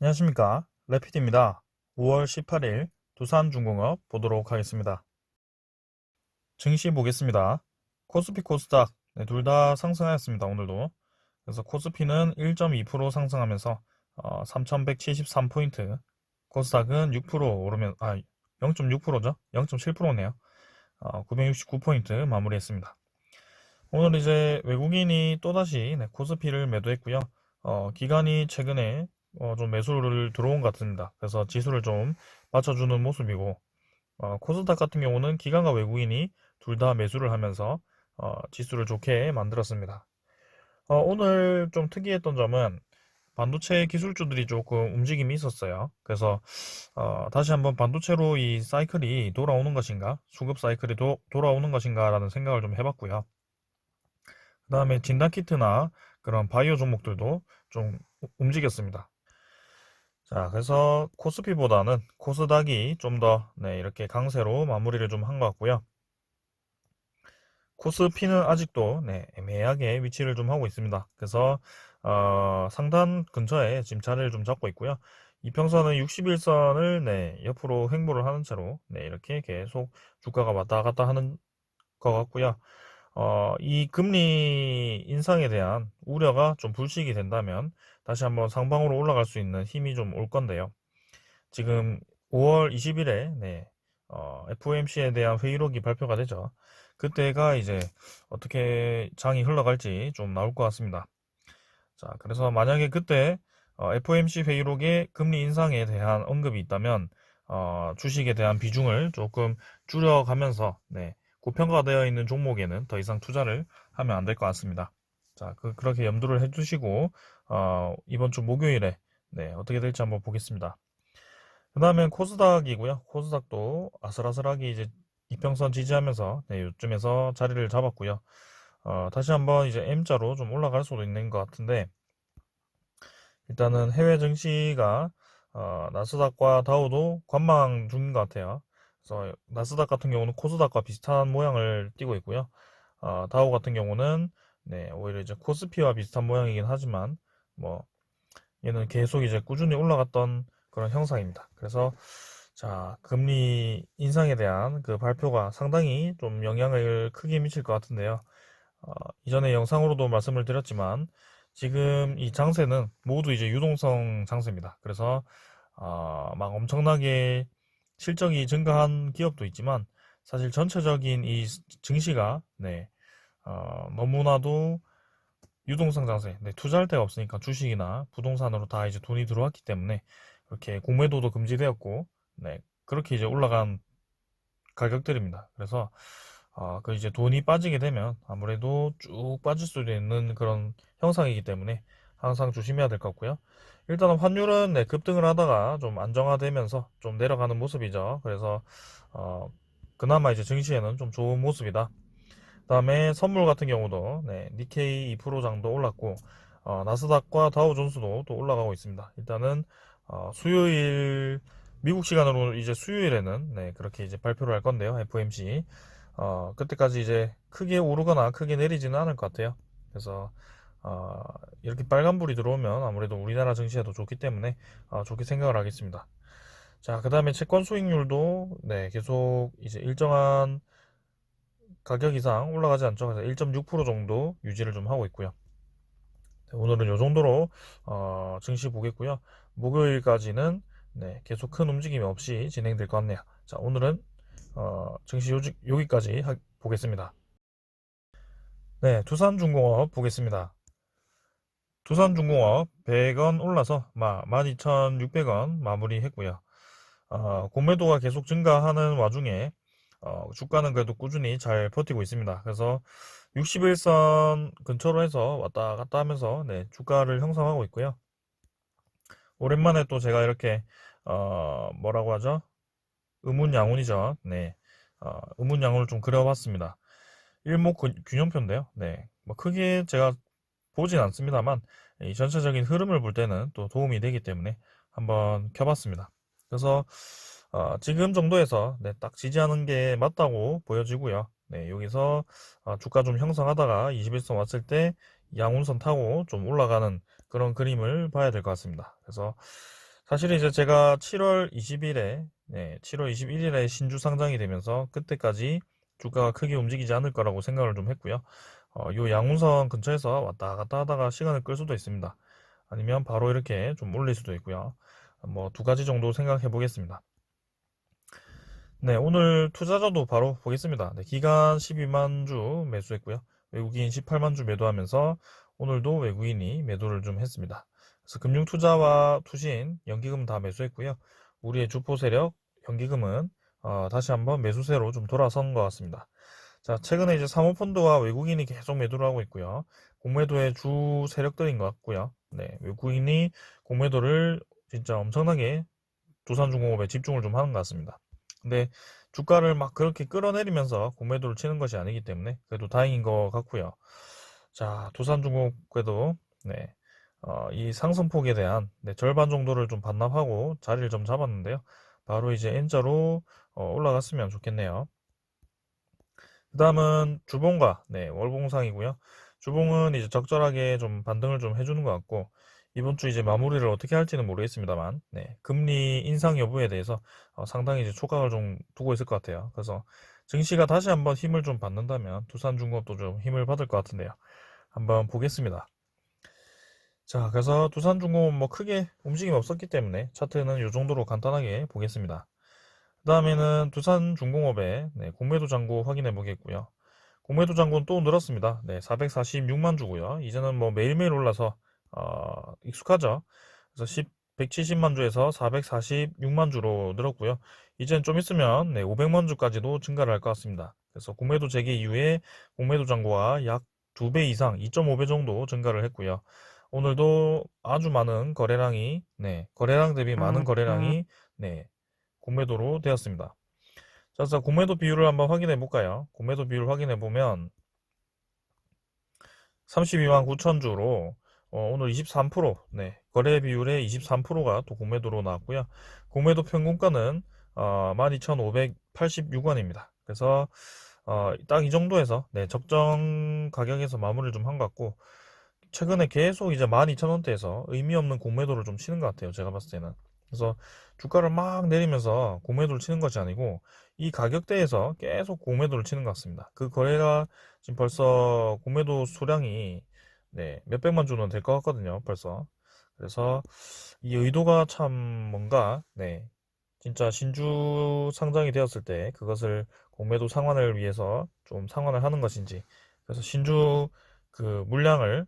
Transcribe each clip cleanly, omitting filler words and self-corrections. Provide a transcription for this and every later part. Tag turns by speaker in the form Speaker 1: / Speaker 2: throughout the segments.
Speaker 1: 안녕하십니까. 레피드입니다. 5월 18일 두산중공업 보도록 하겠습니다. 증시 보겠습니다. 코스피 코스닥 둘 다 상승하였습니다. 오늘도. 그래서 코스피는 1.2% 상승하면서 3173포인트, 코스닥은 6% 오르면 0.6%죠. 0.7%네요. 969포인트 마무리했습니다. 오늘 이제 외국인이 또다시 코스피를 매도했고요. 기관이 최근에 좀 매수를 들어온 것 같습니다. 그래서 지수를 좀 받쳐주는 모습이고, 코스닥 같은 경우는 기관과 외국인이 둘 다 매수를 하면서 지수를 좋게 만들었습니다. 오늘 좀 특이했던 점은 반도체 기술주들이 조금 움직임이 있었어요. 그래서 다시 한번 반도체로 이 사이클이 돌아오는 것인가, 수급 사이클이 돌아오는 것인가라는 생각을 좀 해봤고요. 그 다음에 진단키트나 그런 바이오 종목들도 좀 움직였습니다. 자, 그래서 코스피보다는 코스닥이 좀 더, 이렇게 강세로 마무리를 좀 한 것 같고요. 코스피는 아직도, 애매하게 위치를 좀 하고 있습니다. 그래서, 상단 근처에 지금 자리를 좀 잡고 있고요. 이평선은 61선을, 옆으로 횡보를 하는 채로, 이렇게 계속 주가가 왔다 갔다 하는 것 같고요. 이 금리 인상에 대한 우려가 좀 불식이 된다면 다시 한번 상방으로 올라갈 수 있는 힘이 좀 올 건데요. 지금 5월 20일에 FOMC에 대한 회의록이 발표가 되죠. 그때가 이제 어떻게 장이 흘러갈지 좀 나올 것 같습니다. 자, 그래서 만약에 그때 FOMC 회의록에 금리 인상에 대한 언급이 있다면 주식에 대한 비중을 조금 줄여가면서 고평가되어 있는 종목에는 더 이상 투자를 하면 안 될 것 같습니다. 자, 그렇게 염두를 해두시고 이번 주 목요일에 어떻게 될지 한번 보겠습니다. 그 다음엔 코스닥이고요. 코스닥도 아슬아슬하게 이제 이평선 지지하면서 요쯤에서 자리를 잡았고요. 다시 한번 이제 M자로 좀 올라갈 수도 있는 것 같은데 일단은 해외 증시가 나스닥과 다우도 관망 중인 것 같아요. 그래서 나스닥 같은 경우는 코스닥과 비슷한 모양을 띠고 있고요. 다우 같은 경우는 오히려 이제 코스피와 비슷한 모양이긴 하지만 뭐 얘는 계속 이제 꾸준히 올라갔던 그런 형상입니다. 그래서 자, 금리 인상에 대한 그 발표가 상당히 좀 영향을 크게 미칠 것 같은데요. 이전에 영상으로도 말씀을 드렸지만 지금 이 장세는 모두 이제 유동성 장세입니다. 그래서 막 엄청나게 실적이 증가한 기업도 있지만 사실 전체적인 이 증시가 너무나도 유동성 장세, 투자할 데가 없으니까 주식이나 부동산으로 다 이제 돈이 들어왔기 때문에 이렇게 공매도도 금지되었고, 그렇게 이제 올라간 가격들입니다. 그래서 그 이제 돈이 빠지게 되면 아무래도 쭉 빠질 수도 있는 그런 형상이기 때문에 항상 조심해야 될 것 같고요. 일단은 환율은 급등을 하다가 좀 안정화되면서 좀 내려가는 모습이죠. 그래서 어, 그나마 이제 증시에는 좀 좋은 모습이다. 그다음에 선물 같은 경우도 니케이 2% 정도 올랐고 나스닥과 다우존스도 또 올라가고 있습니다. 일단은 수요일 미국 시간으로 이제 수요일에는 그렇게 이제 발표를 할 건데요. FOMC 그때까지 이제 크게 오르거나 크게 내리지는 않을 것 같아요. 그래서 어, 이렇게 빨간불이 들어오면 아무래도 우리나라 증시에도 좋기 때문에 좋게 생각을 하겠습니다. 자, 그 다음에 채권 수익률도 계속 이제 일정한 가격 이상 올라가지 않죠. 그래서 1.6% 정도 유지를 좀 하고 있고요. 오늘은 이 정도로 증시 보겠고요. 목요일까지는 계속 큰 움직임이 없이 진행될 것 같네요. 자, 오늘은 증시 여기까지 보겠습니다. 네, 두산중공업 보겠습니다. 두산중공업 100원 올라서 12,600원 마무리했고요. 공매도가 계속 증가하는 와중에 주가는 그래도 꾸준히 잘 버티고 있습니다. 그래서 61선 근처로 해서 왔다 갔다 하면서 주가를 형성하고 있고요. 오랜만에 또 제가 이렇게 뭐라고 하죠? 의문양운이죠. 의문양운을 좀 그려봤습니다. 일목균형표인데요. 뭐 크게 제가 보진 않습니다만 이 전체적인 흐름을 볼 때는 또 도움이 되기 때문에 한번 켜봤습니다. 그래서 지금 정도에서 딱 지지하는 게 맞다고 보여지고요. 여기서 주가 좀 형성하다가 21선 왔을 때 양운선 타고 좀 올라가는 그런 그림을 봐야 될 것 같습니다. 그래서 사실 이제 제가 7월 20일에, 7월 21일에 신주 상장이 되면서 그때까지 주가가 크게 움직이지 않을 거라고 생각을 좀 했고요. 요 양운선 근처에서 왔다 갔다 하다가 시간을 끌 수도 있습니다. 아니면 바로 이렇게 좀 올릴 수도 있고요. 뭐 두 가지 정도 생각해 보겠습니다. 네, 오늘 투자자도 바로 보겠습니다. 네, 기간 12만 주 매수했고요. 외국인 18만 주 매도하면서 오늘도 외국인이 매도를 좀 했습니다. 그래서 금융투자와 투신, 연기금 다 매수했고요. 우리의 주포 세력, 연기금은 다시 한번 매수세로 좀 돌아선 것 같습니다. 자, 최근에 이제 사모펀드와 외국인이 계속 매도를 하고 있고요. 공매도의 주 세력들인 것 같고요. 네, 외국인이 공매도를 진짜 엄청나게 두산중공업에 집중을 좀 하는 것 같습니다. 근데 주가를 막 그렇게 끌어내리면서 공매도를 치는 것이 아니기 때문에 그래도 다행인 것 같고요. 자, 두산중공업에도 네, 이 상승폭에 대한 절반 정도를 좀 반납하고 자리를 좀 잡았는데요. 바로 이제 N자로 올라갔으면 좋겠네요. 그 다음은 주봉과 월봉상이고요. 주봉은 이제 적절하게 좀 반등을 좀 해주는 것 같고 이번 주 이제 마무리를 어떻게 할지는 모르겠습니다만 금리 인상 여부에 대해서 상당히 이제 촉각을 좀 두고 있을 것 같아요. 그래서 증시가 다시 한번 힘을 좀 받는다면 두산중공업도 좀 힘을 받을 것 같은데요. 한번 보겠습니다. 자, 그래서 두산중공업 뭐 크게 움직임이 없었기 때문에 차트는 이 정도로 간단하게 보겠습니다. 그 다음에는 두산중공업의 공매도 잔고 확인해 보겠고요. 공매도 잔고는 또 늘었습니다. 446만 주고요. 이제는 뭐 매일매일 올라서 익숙하죠. 그래서 170만 주에서 446만 주로 늘었고요. 이제는 좀 있으면 500만 주까지도 증가를 할 것 같습니다. 그래서 공매도 재개 이후에 공매도 잔고가 약 2배 이상, 2.5배 정도 증가를 했고요. 오늘도 아주 많은 거래량이, 거래량 대비 많은 거래량이, 공매도로 되었습니다. 자, 그래서 공매도 비율을 한번 확인해 볼까요? 공매도 비율 확인해 보면 32만 9천 주로 오늘 23%, 거래 비율의 23%가 또 공매도로 나왔고요. 공매도 평균가는 12,586원입니다. 그래서 딱 이 정도에서 적정 가격에서 마무리를 좀 한 것 같고 최근에 계속 이제 12,000원대에서 의미 없는 공매도를 좀 치는 것 같아요. 제가 봤을 때는. 그래서 주가를 막 내리면서 공매도를 치는 것이 아니고 이 가격대에서 계속 공매도를 치는 것 같습니다. 그 거래가 지금 벌써 공매도 수량이 몇백만 주는 될 것 같거든요. 벌써. 그래서 이 의도가 참 뭔가 진짜 신주 상장이 되었을 때 그것을 공매도 상환을 위해서 좀 상환을 하는 것인지 그래서 신주 그 물량을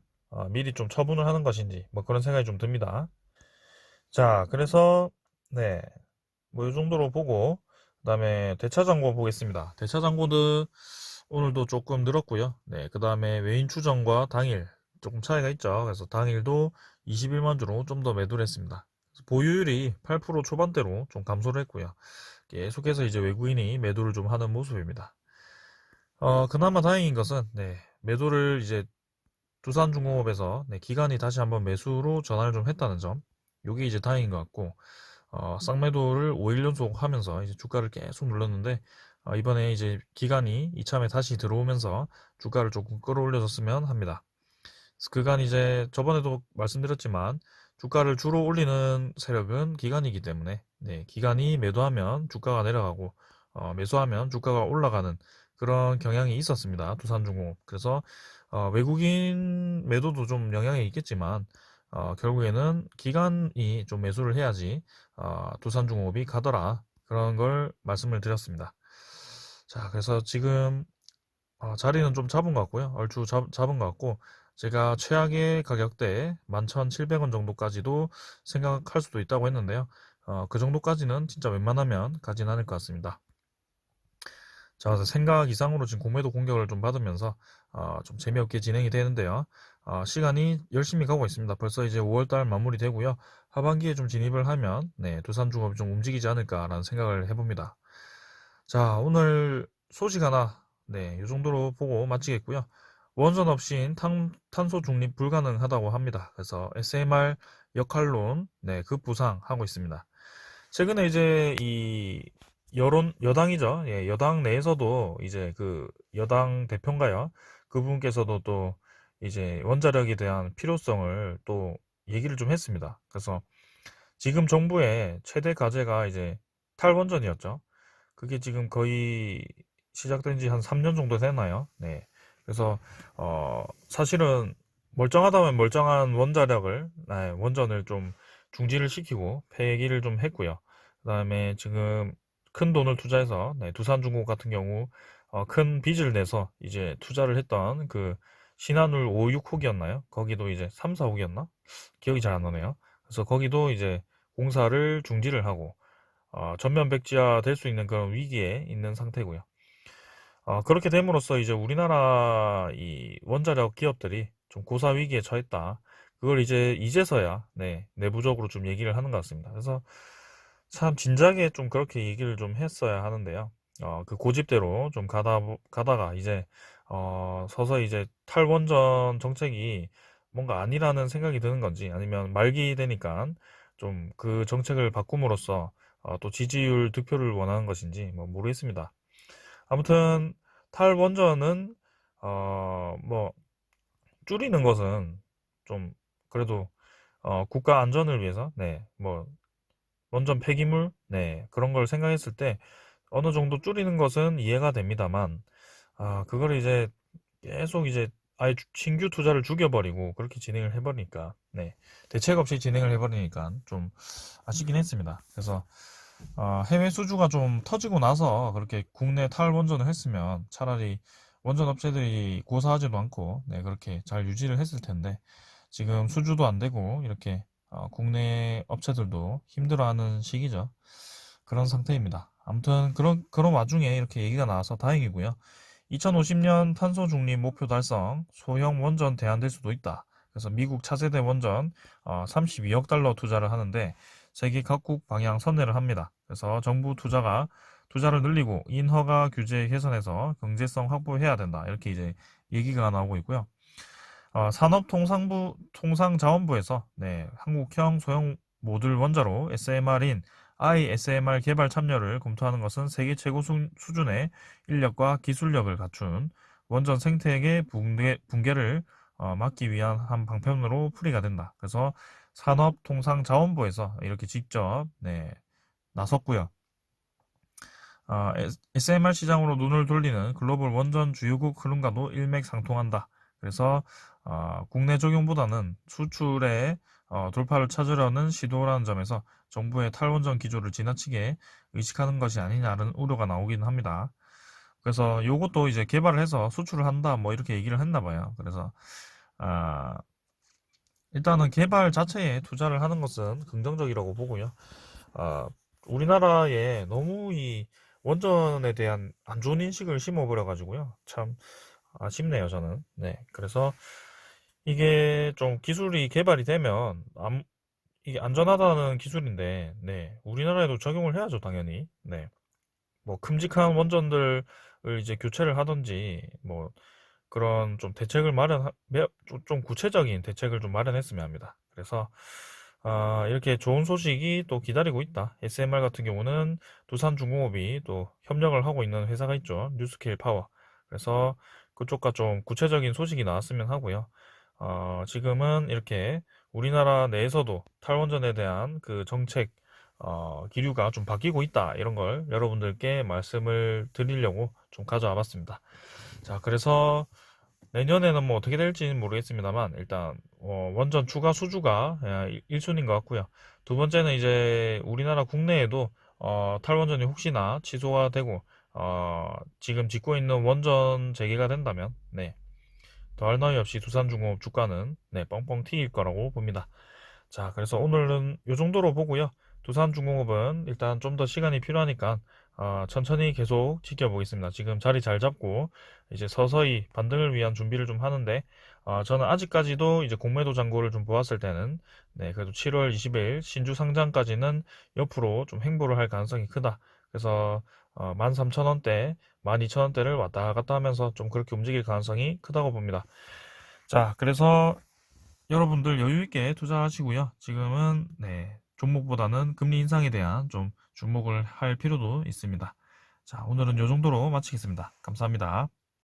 Speaker 1: 미리 좀 처분을 하는 것인지 뭐 그런 생각이 좀 듭니다. 자, 그래서 뭐 이 정도로 보고 그다음에 대차장고 보겠습니다. 대차장고도 오늘도 조금 늘었고요. 그 다음에 외인 추정과 당일 조금 차이가 있죠. 그래서 당일도 21만 주로 좀 더 매도를 했습니다. 보유율이 8% 초반대로 좀 감소를 했고요. 계속해서 이제 외국인이 매도를 좀 하는 모습입니다. 그나마 다행인 것은 매도를 이제 두산중공업에서 기관이 다시 한번 매수로 전환을 좀 했다는 점. 요게 이제 다행인 것 같고 쌍매도를 5일 연속 하면서 이제 주가를 계속 눌렀는데 이번에 이제 기간이 이참에 다시 들어오면서 주가를 조금 끌어올려줬으면 합니다. 그간 이제 저번에도 말씀드렸지만 주가를 주로 올리는 세력은 기관이기 때문에 기관이 매도하면 주가가 내려가고 매수하면 주가가 올라가는 그런 경향이 있었습니다. 두산중공업. 그래서 외국인 매도도 좀 영향이 있겠지만 결국에는 기관이 좀 매수를 해야지 두산중공업이 가더라. 그런 걸 말씀을 드렸습니다. 자, 그래서 지금 자리는 좀 잡은 것 같고요. 얼추 잡은 것 같고 제가 최악의 가격대 11,700원 정도까지도 생각할 수도 있다고 했는데요. 그 정도까지는 진짜 웬만하면 가진 않을 것 같습니다. 자, 그래서 생각 이상으로 지금 공매도 공격을 좀 받으면서 좀 재미없게 진행이 되는데요. 시간이 열심히 가고 있습니다. 벌써 이제 5월달 마무리되고요. 하반기에 좀 진입을 하면 두산중업이 좀 움직이지 않을까라는 생각을 해봅니다. 자, 오늘 소식 하나 이 정도로 보고 마치겠고요. 원전 없인 탄소 중립 불가능하다고 합니다. 그래서 SMR 역할론 급부상하고 있습니다. 최근에 이제 이 여당이죠. 예, 여당 내에서도 이제 그 여당 대표인가요? 그분께서도 또 이제 원자력에 대한 필요성을 또 얘기를 좀 했습니다. 그래서 지금 정부의 최대 과제가 이제 탈원전이었죠. 그게 지금 거의 시작된 지 한 3년 정도 되나요? 네. 그래서 사실은 멀쩡하다면 멀쩡한 원전을 좀 중지를 시키고 폐기를 좀 했고요. 그다음에 지금 큰 돈을 투자해서 두산중공 같은 경우 큰 빚을 내서 이제 투자를 했던 그 신한울 5, 6호기였나요? 거기도 이제 3, 4호기였나? 기억이 잘 안 나네요. 그래서 거기도 이제 공사를 중지를 하고 전면 백지화 될 수 있는 그런 위기에 있는 상태고요. 그렇게 됨으로써 이제 우리나라 이 원자력 기업들이 좀 고사 위기에 처했다. 그걸 이제서야 내부적으로 좀 얘기를 하는 것 같습니다. 그래서 참 진작에 좀 그렇게 얘기를 좀 했어야 하는데요. 그 고집대로 좀 가다가 이제 서서히 이제 탈원전 정책이 뭔가 아니라는 생각이 드는 건지 아니면 말기 되니까 좀 그 정책을 바꿈으로써 또 지지율 득표를 원하는 것인지 뭐 모르겠습니다. 아무튼 탈원전은 뭐 줄이는 것은 좀 그래도 국가 안전을 위해서 뭐 원전 폐기물 그런 걸 생각했을 때 어느 정도 줄이는 것은 이해가 됩니다만 그걸 이제 계속 이제 아예 신규 투자를 죽여버리고 그렇게 진행을 해버리니까 대책 없이 진행을 해버리니까 좀 아쉽긴 했습니다. 그래서 해외 수주가 좀 터지고 나서 그렇게 국내 탈원전을 했으면 차라리 원전 업체들이 고사하지도 않고 그렇게 잘 유지를 했을 텐데 지금 수주도 안 되고 이렇게 국내 업체들도 힘들어하는 시기죠. 그런 상태입니다. 아무튼 그런 와중에 이렇게 얘기가 나와서 다행이고요. 2050년 탄소 중립 목표 달성, 소형 원전 대안될 수도 있다. 그래서 미국 차세대 원전 32억 달러 투자를 하는데 세계 각국 방향 선회를 합니다. 그래서 정부 투자를 늘리고 인허가 규제 개선해서 경제성 확보해야 된다. 이렇게 이제 얘기가 나오고 있고요. 산업통상자원부에서 한국형 소형 모듈 원자로 SMR인 ISMR 개발 참여를 검토하는 것은 세계 최고 수준의 인력과 기술력을 갖춘 원전 생태계 붕괴를 막기 위한 한 방편으로 풀이가 된다. 그래서 산업통상자원부에서 이렇게 직접 나섰고요. SMR 시장으로 눈을 돌리는 글로벌 원전 주요국 흐름과도 일맥상통한다. 그래서 국내 적용보다는 수출에 돌파를 찾으려는 시도라는 점에서 정부의 탈원전 기조를 지나치게 의식하는 것이 아니냐는 우려가 나오긴 합니다. 그래서 요것도 이제 개발을 해서 수출을 한다 뭐 이렇게 얘기를 했나 봐요. 그래서 아, 일단은 개발 자체에 투자를 하는 것은 긍정적이라고 보고요. 아, 우리나라에 너무 이 원전에 대한 안 좋은 인식을 심어버려가지고요. 참 아쉽네요, 저는. 그래서 이게 좀 기술이 개발이 되면 이게 안전하다는 기술인데, 우리나라에도 적용을 해야죠, 당연히. 뭐 큼직한 원전들을 이제 교체를 하든지, 뭐 그런 좀 좀 구체적인 대책을 좀 마련했으면 합니다. 그래서 이렇게 좋은 소식이 또 기다리고 있다. SMR 같은 경우는 두산중공업이 또 협력을 하고 있는 회사가 있죠. 뉴스케일 파워. 그래서 그쪽과 좀 구체적인 소식이 나왔으면 하고요. 지금은 이렇게 우리나라 내에서도 탈원전에 대한 그 정책 기류가 좀 바뀌고 있다. 이런 걸 여러분들께 말씀을 드리려고 좀 가져와 봤습니다. 자, 그래서 내년에는 뭐 어떻게 될지는 모르겠습니다만 일단 원전 추가 수주가 1순위인 것 같고요. 두 번째는 이제 우리나라 국내에도 탈원전이 혹시나 취소가 되고 지금 짓고 있는 원전 재개가 된다면 더할 나위 없이 두산중공업 주가는 뻥뻥 튀길 거라고 봅니다. 자, 그래서 오늘은 이 정도로 보고요. 두산중공업은 일단 좀 더 시간이 필요하니까 천천히 계속 지켜보겠습니다. 지금 자리 잘 잡고 이제 서서히 반등을 위한 준비를 좀 하는데 저는 아직까지도 이제 공매도 잔고를 좀 보았을 때는 그래도 7월 20일 신주 상장까지는 옆으로 좀 횡보를 할 가능성이 크다. 그래서 13,000원대, 12,000원대를 왔다 갔다 하면서 좀 그렇게 움직일 가능성이 크다고 봅니다. 자, 그래서 여러분들 여유 있게 투자하시고요. 지금은 종목보다는 금리 인상에 대한 좀 주목을 할 필요도 있습니다. 자, 오늘은 이 정도로 마치겠습니다. 감사합니다.